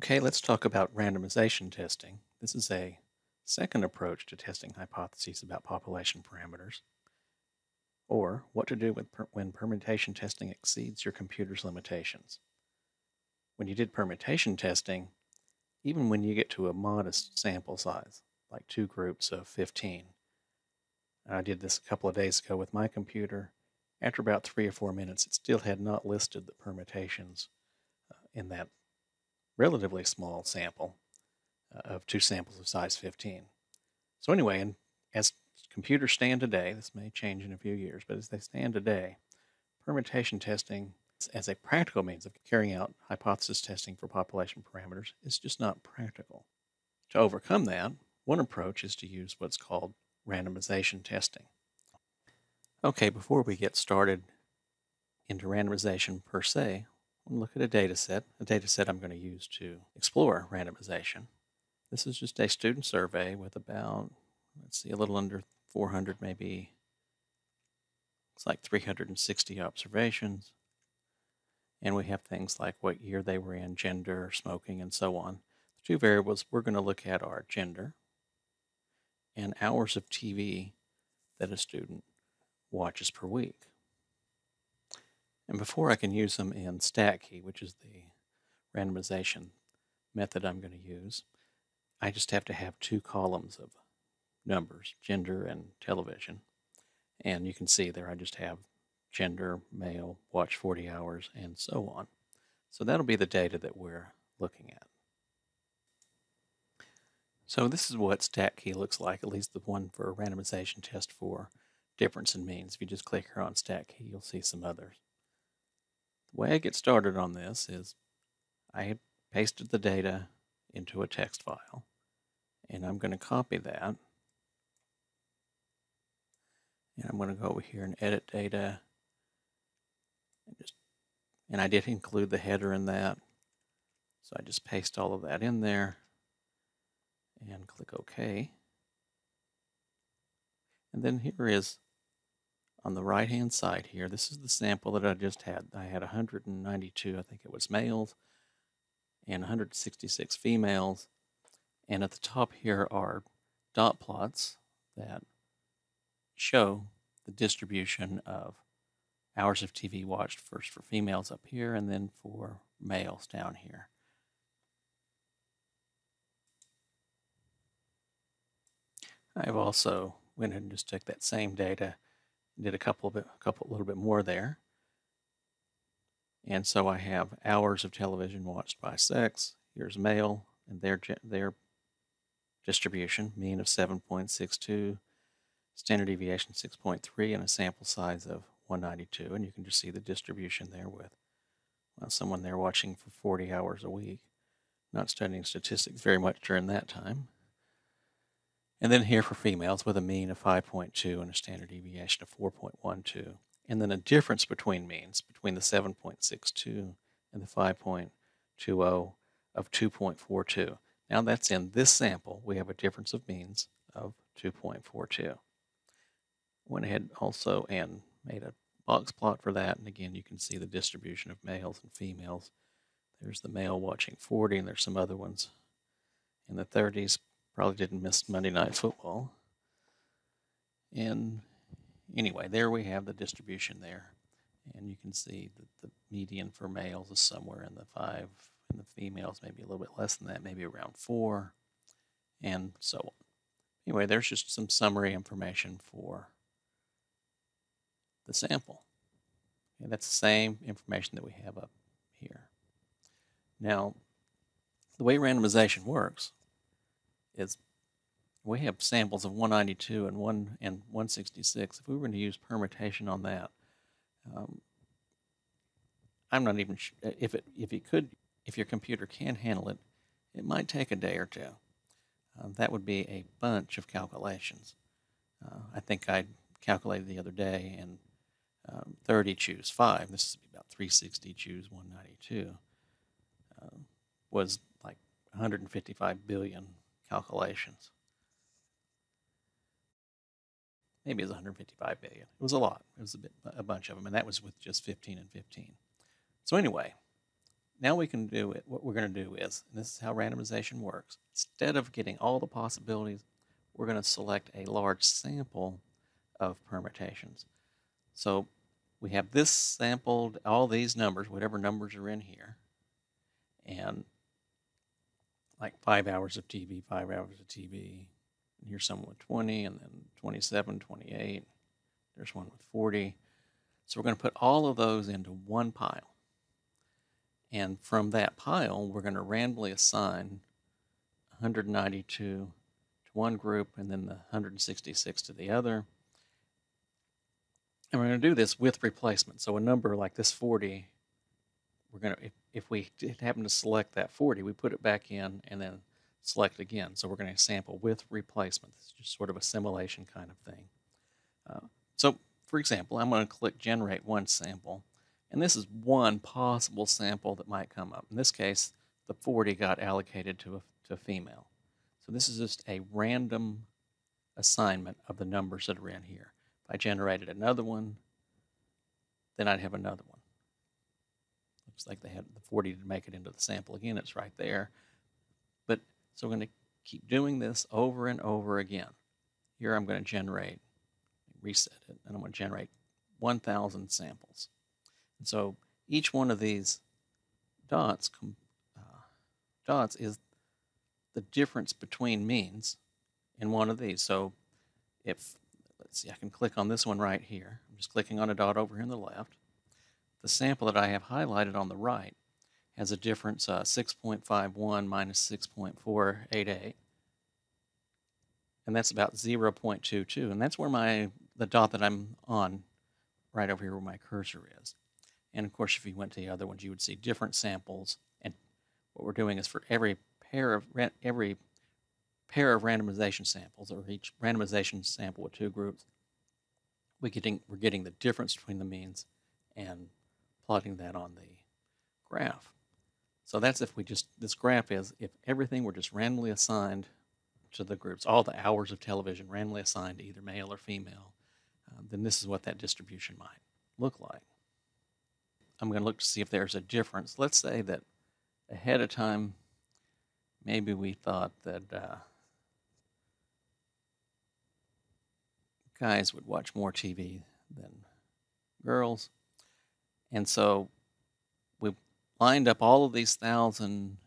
Okay, let's talk about randomization testing. This is a second approach to testing hypotheses about population parameters, or what to do when permutation testing exceeds your computer's limitations. When you did permutation testing, even when you get to a modest sample size, like two groups of 15, and I did this a couple of days ago with my computer, after about 3 or 4 minutes, it still had not listed the permutations in that relatively small sample of two samples of size 15. So anyway, and as computers stand today, this may change in a few years, but as they stand today, permutation testing as a practical means of carrying out hypothesis testing for population parameters is just not practical. To overcome that, one approach is to use what's called randomization testing. Okay, before we get started into randomization per se, we'll look at a data set I'm going to use to explore randomization. This is just a student survey with about, a little under 400, maybe, it's like 360 observations. And we have things like what year they were in, gender, smoking, and so on. The two variables we're going to look at are gender and hours of TV that a student watches per week. And before I can use them in StatKey, which is the randomization method I'm going to use, I just have to have two columns of numbers, gender and television. And you can see there I just have gender, male, watch 40 hours, and so on. So that'll be the data that we're looking at. So this is what StatKey looks like, at least the one for a randomization test for difference in means. If you just click here on StatKey, you'll see some others. The way I get started on this is I had pasted the data into a text file, and I'm going to copy that. And I'm going to go over here and edit data. And I did include the header in that. So I just paste all of that in there and click OK. And then here is, on the right hand side here, this is the sample that I just had. I had 192, I think it was males, and 166 females. And at the top here are dot plots that show the distribution of hours of TV watched, first for females up here and then for males down here. I've also went ahead and just took that same data and did a little bit more there. And so I have hours of television watched by sex. Here's male and their distribution, mean of 7.62, standard deviation 6.3, and a sample size of 192. And you can just see the distribution there with someone there watching for 40 hours a week, not studying statistics very much during that time. And then here for females with a mean of 5.2 and a standard deviation of 4.12. And then a difference between means, between the 7.62 and the 5.20 of 2.42. Now that's in this sample, we have a difference of means of 2.42. Went ahead also and made a box plot for that. And again, you can see the distribution of males and females. There's the male watching 40, and there's some other ones in the 30s. Probably didn't miss Monday Night Football. And anyway, there we have the distribution there. And you can see that the median for males is somewhere in the 5, and the females maybe a little bit less than that, maybe around 4, and so on. Anyway, there's just some summary information for the sample. Okay, that's the same information that we have up here. Now, the way randomization works is we have samples of 192 and 166. If we were going to use permutation on that, I'm not even sure if your computer can handle it, it might take a day or two. That would be a bunch of calculations. I think I calculated the other day, and 30 choose 5. This is about 360 choose 192. Was like 155 billion calculations. Maybe it was 155 billion. It was a lot. It was a bunch of them, and that was with just 15 and 15. So anyway, now we can do it. What we're going to do is, and this is how randomization works, instead of getting all the possibilities, we're going to select a large sample of permutations. So we have this sampled, all these numbers, whatever numbers are in here, and like 5 hours of TV, 5 hours of TV. And here's some with 20, and then 27, 28. There's one with 40. So we're going to put all of those into one pile. And from that pile, we're going to randomly assign 192 to one group and then the 166 to the other. And we're going to do this with replacement. So a number like this 40, we're going to, if we happen to select that 40, we put it back in and then select again. So we're going to sample with replacement. It's just sort of a simulation kind of thing. So for example, I'm going to click Generate One Sample. And this is one possible sample that might come up. In this case, the 40 got allocated to a female. So this is just a random assignment of the numbers that are in here. If I generated another one, then I'd have another one. Looks like they had the 40 to make it into the sample again. It's right there. But so we're going to keep doing this over and over again. Here I'm going to generate, reset it, and I'm going to generate 1,000 samples. And so each one of these dots is the difference between means in one of these. So if, let's see, I can click on this one right here. I'm just clicking on a dot over here on the left. The sample that I have highlighted on the right has a difference 6.51 minus 6.488. And that's about 0.22. And that's where the dot that I'm on right over here where my cursor is. And of course, if you went to the other ones, you would see different samples. And what we're doing is for every pair of randomization samples, or each randomization sample with two groups, we're getting the difference between the means and plotting that on the graph. So that's this graph is if everything were just randomly assigned to the groups, all the hours of television randomly assigned to either male or female, then this is what that distribution might look like. I'm going to look to see if there's a difference. Let's say that ahead of time, maybe we thought that guys would watch more TV than girls. And so we lined up all of these 1,000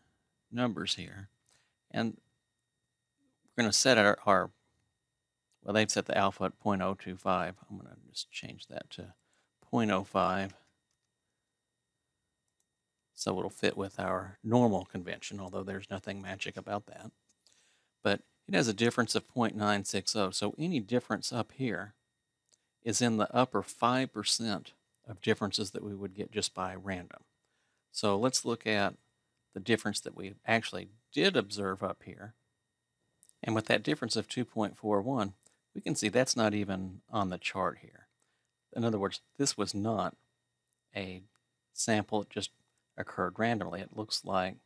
numbers here. And we're going to set well, they've set the alpha at 0.025. I'm going to just change that to 0.05. So it'll fit with our normal convention, although there's nothing magic about that. But it has a difference of 0.960. So any difference up here is in the upper 5% of differences that we would get just by random. So let's look at the difference that we actually did observe up here. And with that difference of 2.41, we can see that's not even on the chart here. In other words, this was not a sample that just occurred randomly. It looks like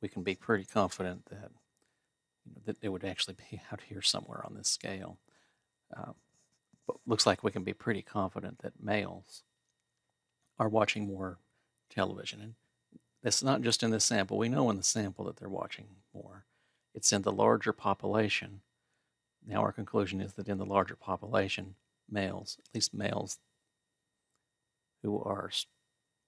we can be pretty confident that that it would actually be out here somewhere on this scale. But looks like we can be pretty confident that males are watching more television. And it's not just in this sample. We know in the sample that they're watching more. It's in the larger population. Now our conclusion is that in the larger population, males, at least males who are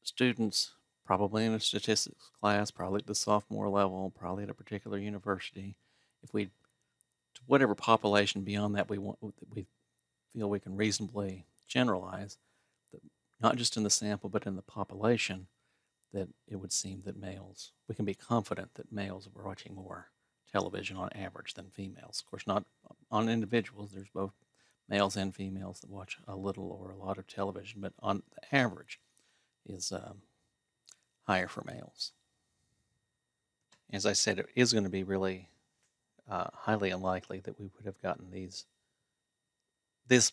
students, probably in a statistics class, probably at the sophomore level, probably at a particular university, if we, to whatever population beyond that we feel we can reasonably generalize, that not just in the sample but in the population, that it would seem that males, we can be confident that males are watching more television on average than females. Of course, not on individuals. There's both males and females that watch a little or a lot of television, but on the average is higher for males. As I said, it is going to be really highly unlikely that we would have gotten the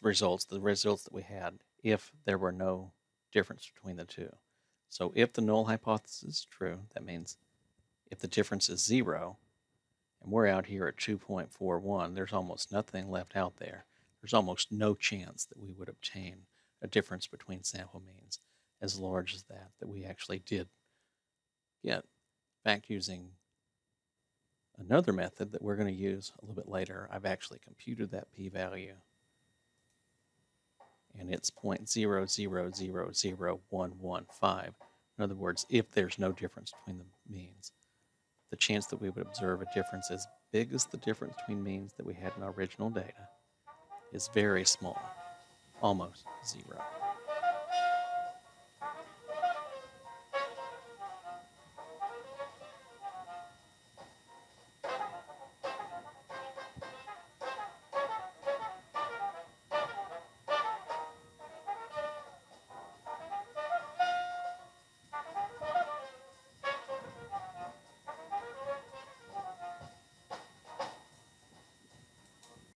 results that we had, if there were no difference between the two. So if the null hypothesis is true, that means if the difference is 0, and we're out here at 2.41, there's almost nothing left out there. There's almost no chance that we would obtain a difference between sample means as large as that we actually did get. In fact, using another method that we're going to use a little bit later, I've actually computed that p-value, and it's 0.000115. In other words, if there's no difference between the means, the chance that we would observe a difference as big as the difference between means that we had in our original data is very small, almost zero.